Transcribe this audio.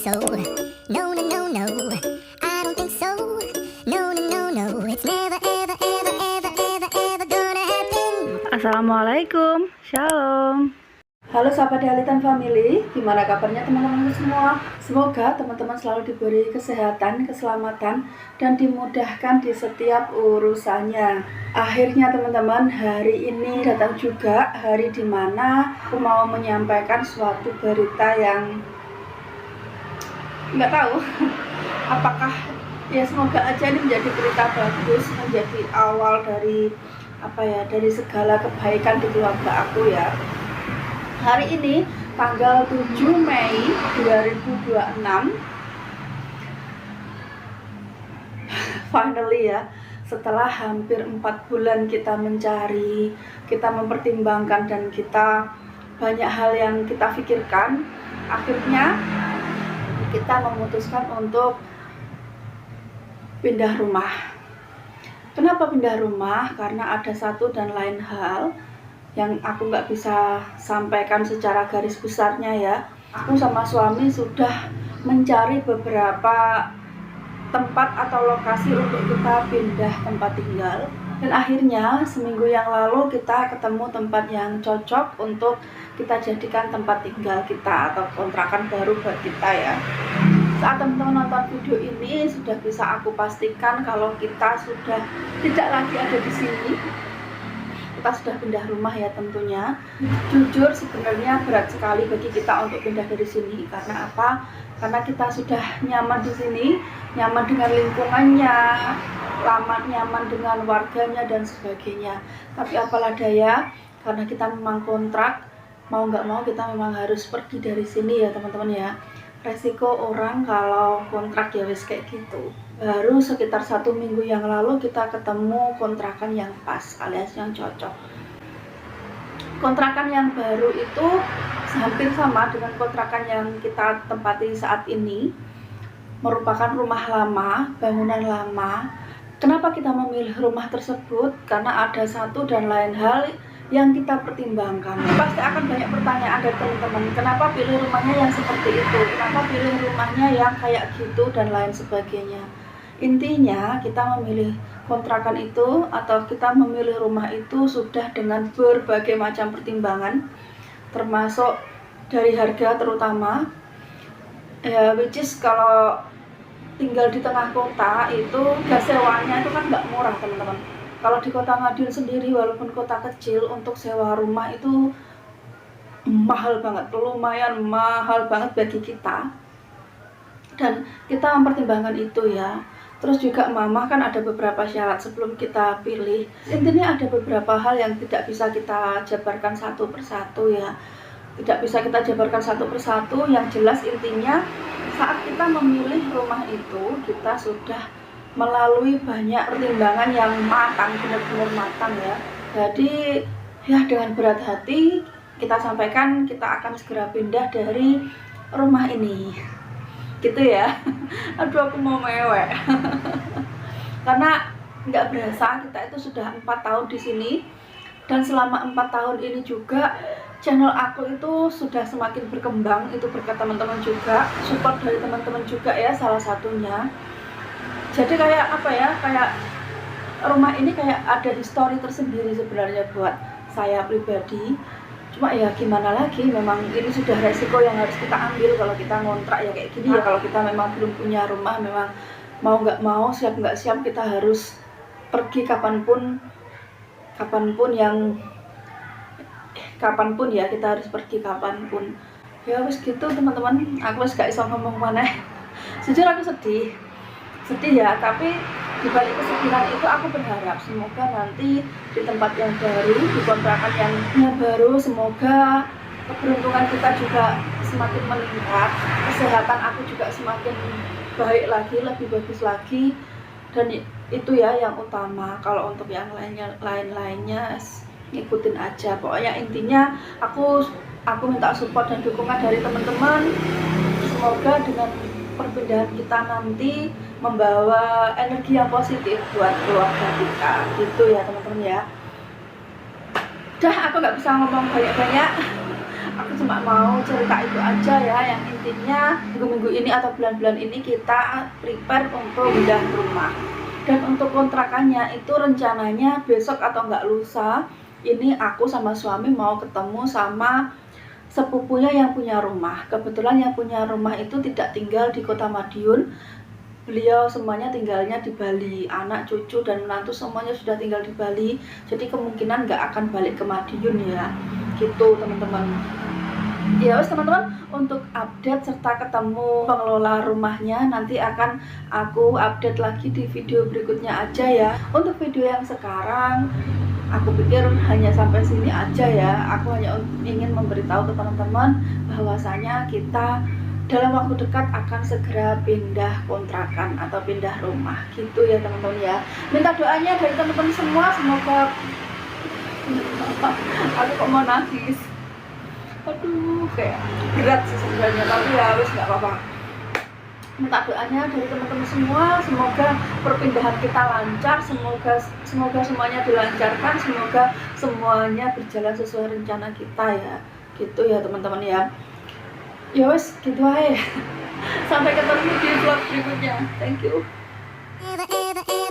so. No, no, no, no. I don't think so. No, no, no, no. It's never, ever, ever, ever, ever, ever gonna happen. Assalamualaikum, shalom. Halo sahabat Dalitan Family, gimana kabarnya teman-teman semua? Semoga teman-teman selalu diberi kesehatan, keselamatan, dan dimudahkan di setiap urusannya. Akhirnya teman-teman, hari ini datang juga hari dimana aku mau menyampaikan suatu berita yang nggak tahu apakah, ya semoga aja ini menjadi berita bagus, menjadi awal dari dari segala kebaikan di keluarga aku ya. Hari ini tanggal 7 Mei 2026, finally ya, setelah hampir 4 bulan kita mencari, kita mempertimbangkan, dan kita banyak hal yang kita pikirkan, akhirnya kita memutuskan untuk pindah rumah. Kenapa pindah rumah? Karena ada satu dan lain hal yang aku nggak bisa sampaikan secara garis besarnya ya. Aku sama suami sudah mencari beberapa tempat atau lokasi untuk kita pindah tempat tinggal, dan akhirnya seminggu yang lalu kita ketemu tempat yang cocok untuk kita jadikan tempat tinggal kita atau kontrakan baru buat kita ya. Saat teman-teman nonton video ini sudah bisa aku pastikan kalau kita sudah tidak lagi ada di sini. Kita sudah pindah rumah ya tentunya. Jujur sebenarnya berat sekali bagi kita untuk pindah dari sini. Karena apa? Karena kita sudah nyaman di sini, nyaman dengan lingkungannya, nyaman dengan warganya dan sebagainya. Tapi apalah daya, karena kita memang kontrak, mau nggak mau kita memang harus pergi dari sini ya teman-teman ya. Resiko orang kalau kontrak ya wis kayak gitu. Baru sekitar 1 minggu yang lalu kita ketemu kontrakan yang pas alias yang cocok. Kontrakan yang baru itu hampir sama dengan kontrakan yang kita tempati saat ini. Merupakan rumah lama, bangunan lama. Kenapa kita memilih rumah tersebut? Karena ada satu dan lain hal yang kita pertimbangkan. Pasti akan banyak pertanyaan dari teman-teman, kenapa pilih rumahnya yang seperti itu, kenapa pilih rumahnya yang kayak gitu dan lain sebagainya. Intinya kita memilih kontrakan itu atau kita memilih rumah itu sudah dengan berbagai macam pertimbangan, termasuk dari harga terutama ya, which is kalau tinggal di tengah kota itu gas sewanya itu kan nggak murah teman-teman. Kalau di kota Madiun sendiri, walaupun kota kecil, untuk sewa rumah itu mahal banget, lumayan mahal banget bagi kita. Dan kita mempertimbangkan itu ya. Terus juga mama kan ada beberapa syarat sebelum kita pilih. Intinya ada beberapa hal yang tidak bisa kita jabarkan satu persatu ya. Tidak bisa kita jabarkan satu persatu, yang jelas intinya saat kita memilih rumah itu, kita sudah melalui banyak pertimbangan yang matang, benar-benar matang ya. Jadi ya dengan berat hati kita sampaikan kita akan segera pindah dari rumah ini, gitu ya. Aduh aku mau mewek. Karena nggak berasa kita itu sudah 4 tahun di sini, dan selama 4 tahun ini juga channel aku itu sudah semakin berkembang. Itu berkat teman-teman juga, support dari teman-teman juga ya salah satunya. Jadi kayak kayak rumah ini kayak ada histori tersendiri sebenarnya buat saya pribadi. Cuma ya gimana lagi, memang ini sudah resiko yang harus kita ambil kalau kita ngontrak ya kayak gini ya. Kalau kita memang belum punya rumah, memang mau nggak mau, siap nggak siap, kita harus pergi kapanpun ya, kita harus pergi kapanpun. Ya wis gitu teman-teman, aku wis gak iso ngomong mana. Jujur aku sedih ya, tapi dibalik kesedihan itu aku berharap semoga nanti di tempat yang baru, di kontrakan yang baru, semoga keberuntungan kita juga semakin meningkat, kesehatan aku juga semakin baik lagi, lebih bagus lagi, dan itu ya yang utama. Kalau untuk yang lainnya ngikutin aja. Pokoknya intinya aku minta support dan dukungan dari teman-teman. Semoga dengan perpindahan kita nanti membawa energi yang positif buat keluarga kita, gitu ya teman-teman ya. Dah, aku nggak bisa ngomong banyak-banyak. aku cuma mau cerita itu aja ya, yang intinya minggu-minggu ini atau bulan-bulan ini kita prepare untuk pindah rumah. Dan untuk kontrakannya itu rencananya besok atau enggak lusa ini aku sama suami mau ketemu sama sepupunya yang punya rumah. Kebetulan yang punya rumah itu tidak tinggal di Kota Madiun, beliau semuanya tinggalnya di Bali, anak, cucu, dan menantu semuanya sudah tinggal di Bali, jadi kemungkinan nggak akan balik ke Madiun ya, gitu teman-teman. Ya wes teman-teman, untuk update serta ketemu pengelola rumahnya nanti akan aku update lagi di video berikutnya aja ya. Untuk video yang sekarang aku pikir hanya sampai sini aja ya. Aku hanya ingin memberitahu ke teman-teman bahwasanya kita dalam waktu dekat akan segera pindah kontrakan atau pindah rumah, gitu ya teman-teman ya. Minta doanya dari teman-teman semua, semoga aku kok mau nangis, aduh kayak berat sih sebenarnya, tapi ya wis nggak apa-apa. Minta doanya dari teman-teman semua, semoga perpindahan kita lancar, semoga semuanya dilancarkan, semoga semuanya berjalan sesuai rencana kita ya, gitu ya teman-teman ya. Ya wes gitu aja. Sampai ketemu di vlog berikutnya. Thank you. Ever, ever, ever.